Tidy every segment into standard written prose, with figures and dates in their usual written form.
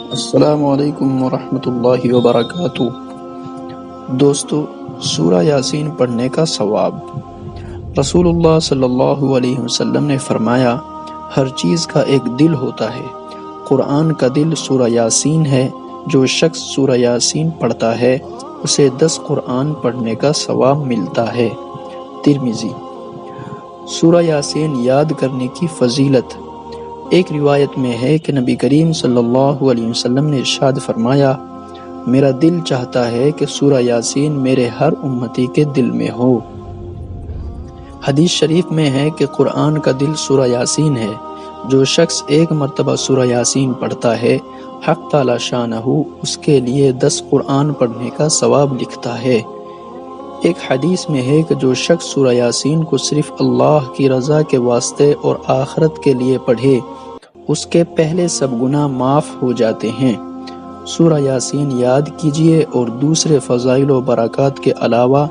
السلام علیکم ورحمۃ اللہ وبرکاتہ۔ دوستو، سورہ یاسین پڑھنے کا ثواب۔ رسول اللہ صلی اللہ علیہ وسلم نے فرمایا، ہر چیز کا ایک دل ہوتا ہے، قرآن کا دل سورہ یاسین ہے۔ جو شخص سورہ یاسین پڑھتا ہے اسے 10 قرآن پڑھنے کا ثواب ملتا ہے۔ ترمذی۔ سورہ یاسین یاد کرنے کی فضیلت۔ ایک روایت میں ہے کہ نبی کریم صلی اللہ علیہ وسلم نے ارشاد فرمایا، میرا دل چاہتا ہے کہ سورہ یاسین میرے ہر امتی کے دل میں ہو۔ حدیث شریف میں ہے کہ قرآن کا دل سورہ یاسین ہے۔ جو شخص ایک مرتبہ سورہ یاسین پڑھتا ہے، حق تعالی شانہ اس کے لیے 10 قرآن پڑھنے کا ثواب لکھتا ہے۔ ایک حدیث میں ہے کہ جو شخص سورہ یاسین کو صرف اللہ کی رضا کے واسطے اور آخرت کے لیے پڑھے، اس کے پہلے سب گناہ معاف ہو جاتے ہیں۔ سورہ یاسین یاد کیجیے اور دوسرے فضائل و برکات کے علاوہ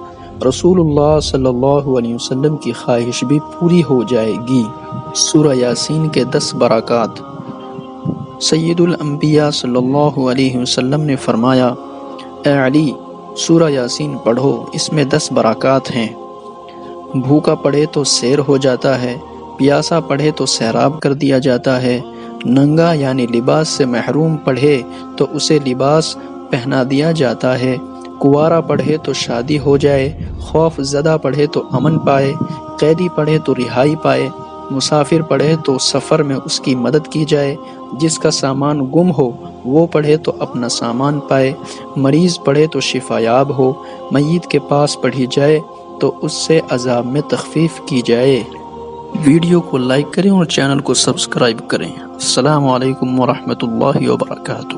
رسول اللہ صلی اللہ علیہ وسلم کی خواہش بھی پوری ہو جائے گی۔ سورہ یاسین کے 10 برکات۔ سید الانبیاء صلی اللہ علیہ وسلم نے فرمایا، اے علی، سورہ یاسین پڑھو، اس میں 10 برکات ہیں۔ بھوکا پڑھے تو سیر ہو جاتا ہے، پیاسا پڑھے تو سیراب کر دیا جاتا ہے، ننگا یعنی لباس سے محروم پڑھے تو اسے لباس پہنا دیا جاتا ہے، کنوارا پڑھے تو شادی ہو جائے، خوف زدہ پڑھے تو امن پائے، قیدی پڑھے تو رہائی پائے، مسافر پڑھے تو سفر میں اس کی مدد کی جائے، جس کا سامان گم ہو وہ پڑھے تو اپنا سامان پائے، مریض پڑھے تو شفا یاب ہو، میت کے پاس پڑھی جائے تو اس سے عذاب میں تخفیف کی جائے۔ ویڈیو کو لائک کریں اور چینل کو سبسکرائب کریں۔ السلام علیکم ورحمۃ اللہ وبرکاتہ۔